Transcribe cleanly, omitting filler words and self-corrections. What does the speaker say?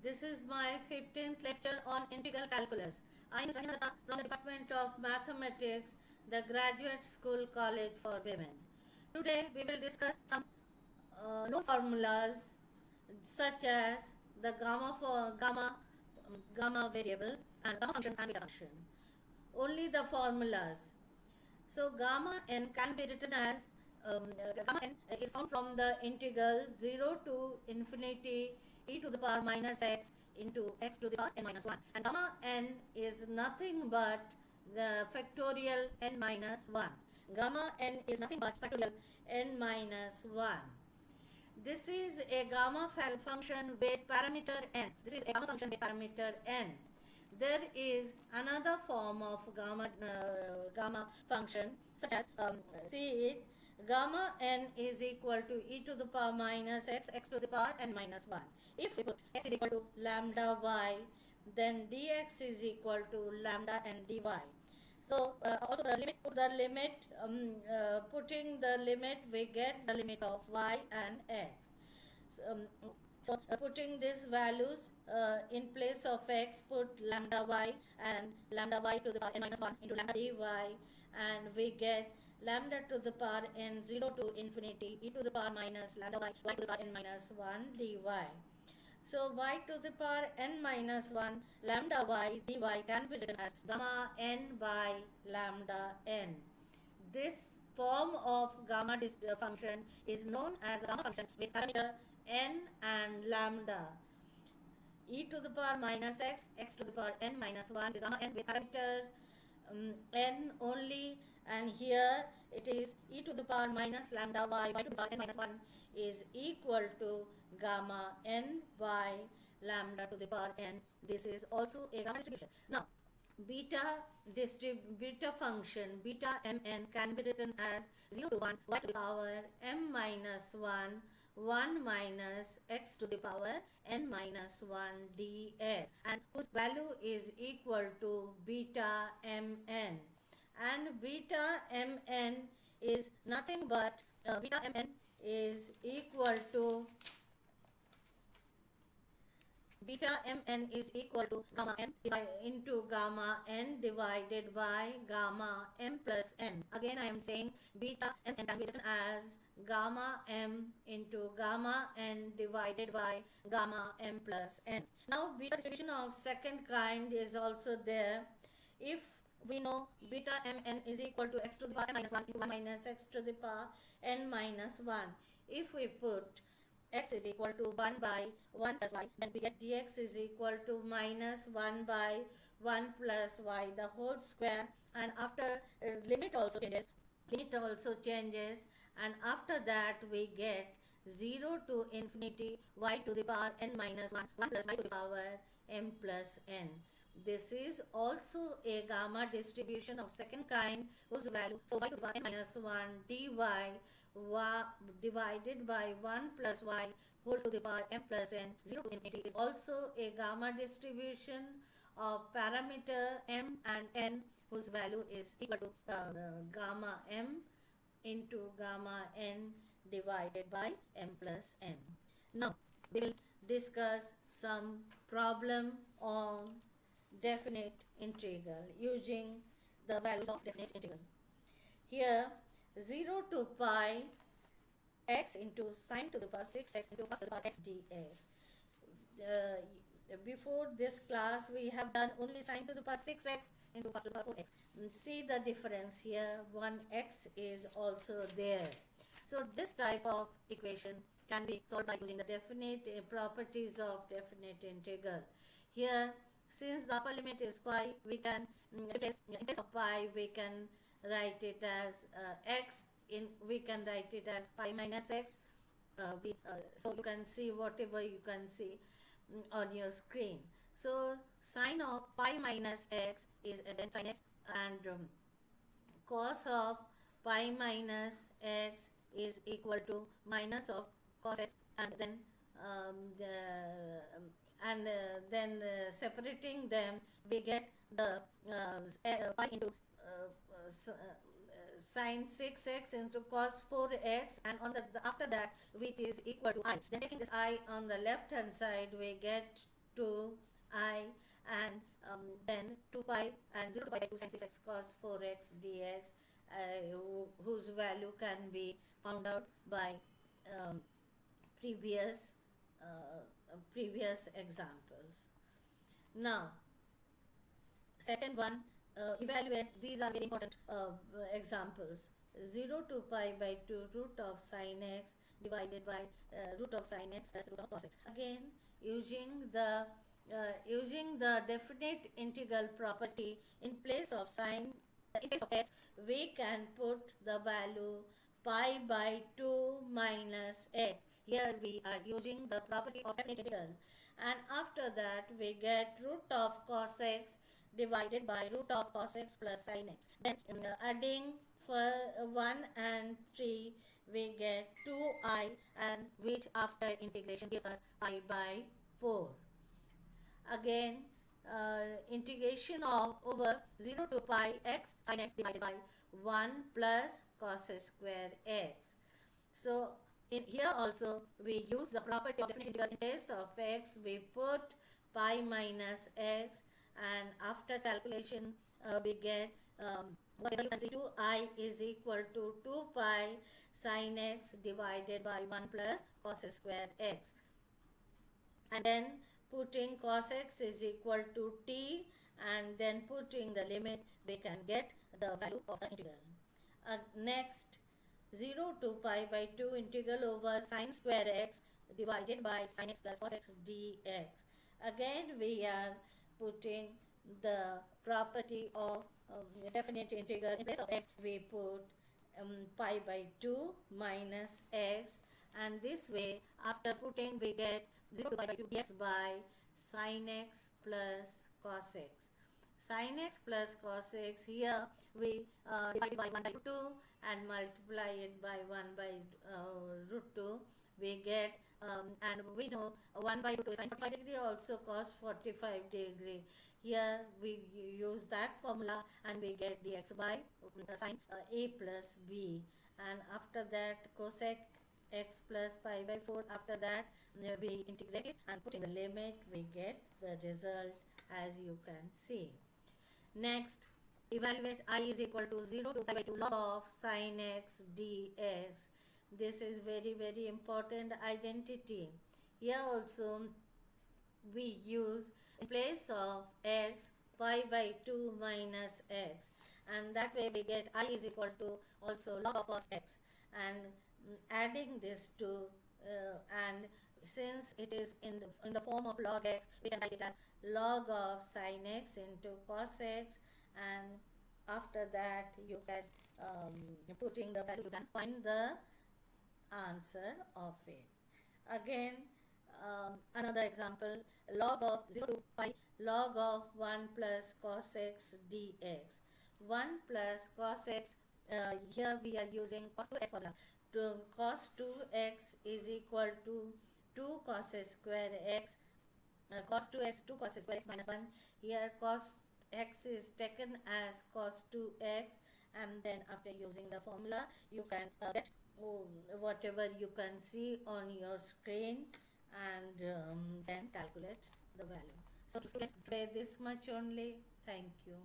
This is my 15th lecture on integral calculus. I am Sanjana from the Department of Mathematics, the Graduate School College for Women. Today we will discuss some known formulas such as the gamma variable and gamma function and beta function. Only the formulas. So gamma n can be written as gamma n is found from the integral 0 to infinity e to the power minus x into x to the power n minus 1, and gamma n is nothing but the factorial n minus 1. Gamma n is nothing but factorial n minus 1. This is a gamma function with parameter n. This is a gamma function with parameter n. There is another form of gamma function, such as see it, gamma n is equal to e to the power minus x, x to the power n minus 1. If we put x is equal to lambda y, then dx is equal to lambda n dy. So also the limit, putting the limit, we get the limit of y and x. So putting these values in place of x, put lambda y and lambda y to the power n minus 1 into lambda dy, and we get lambda to the power n 0 to infinity e to the power minus lambda y to the power n minus 1 dy. So y to the power n minus 1 lambda y dy can be written as gamma n by lambda n. This form of gamma function is known as gamma function with parameter n and lambda. E to the power minus x, x to the power n minus 1 is gamma n with parameter n only, and here it is e to the power minus lambda y to the power n minus 1 is equal to gamma n by lambda to the power n. This is also a gamma distribution. Now, beta function beta mn can be written as 0 to 1 y to the power m minus 1 1 minus x to the power n minus 1 dx, and whose value is equal to beta mn. And beta mn is nothing but beta mn is equal to gamma m into gamma n divided by gamma m plus n. Again I am saying beta mn can be written as gamma m into gamma n divided by gamma m plus n. Now beta distribution of second kind is also there. If we know beta mn is equal to x to the power n minus 1 into 1 minus x to the power n minus 1. If we put x is equal to 1 by 1 plus y, then we get dx is equal to minus 1 by 1 plus y the whole square, and after limit also changes, and after that we get 0 to infinity y to the power n minus 1 plus y to the power m plus n. This is also a gamma distribution of second kind whose value, so y to the power n minus 1 dy divided by 1 plus y whole to the power m plus n 0 to infinity is also a gamma distribution of parameter m and n whose value is equal to gamma m into gamma n divided by m plus n. Now we will discuss some problem on definite integral using the values of definite integral. Here 0 to pi x into sine to the power 6x into cos to the power x dx. Before this class we have done only sine to the power 6x into cos to the power 4x. See the difference here, 1x is also there. So this type of equation can be solved by using the definite properties of definite integral. Here, since the upper limit is pi, we can in place of pi we can write it as x, we can write it as pi minus x. So you can see whatever you can see on your screen. So sine of pi minus x is then sine x, and cos of pi minus x is equal to minus of cos x, and then separating them we get the pi into sine 6x into cos 4x, and after that which is equal to I. Then taking this I on the left hand side we get 2I, and then 2 pi and 0 to pi by 2 sin 6x cos 4x dx, whose value can be found out by um, previous previous examples. Now, second one, evaluate, these are very important examples. 0 to pi by 2 root of sin x divided by root of sin x plus root of cos x. Again, using the definite integral property, in place of x, we can put the value pi by 2 minus x. Here we are using the property of definite integral, and after that we get root of cos x divided by root of cos x plus sin x. Then adding for 1 and 3, we get 2I, and which after integration gives us I by 4. Again, integration of over 0 to pi x sin x divided by 1 plus cos square x. So in here also we use the property of definite integral. In place of x we put pi minus x, and after calculation we get whatever you can see, 2I is equal to 2 pi sin x divided by 1 plus cos square x, and then putting cos x is equal to t, and then putting the limit, we can get the value of the integral. Next, 0 to pi by 2 integral over sin square x divided by sin x plus cos x dx. Again we are putting the property of definite integral. In place of x we put pi by 2 minus x, and this way after putting we get 0 to pi by 2 dx by sin x plus cos x. Sin x plus cos x, here we divide by 1 by root 2 and multiply it by 1 by root 2. We get, and we know 1 by root 2 is sin 45 degree, also cos 45 degree. Here we use that formula and we get dx by sin a plus b. And after that cosec x plus pi by 4, after that we integrate it and putting the limit, we get the result as you can see. Next, evaluate I is equal to 0 to pi by 2 log of sin x dx. This is very important identity. Here also we use, in place of x, pi by 2 minus x, and that way we get I is equal to also log of cos x, and adding this to and since it is in the form of log x, we can write it as log of sin x into cos x, and after that you can putting the value, you can find the answer of it. Again, another example, log of 0 to pi log of 1 plus cos x dx. 1 plus cos x, here we are using cos 2x formula. Cos 2x is equal to 2 cos square x, cos 2x, 2 cos square x minus 1. Here cos x is taken as cos 2x, and then after using the formula you can get whatever you can see on your screen, and then calculate the value. So today this much only. Thank you.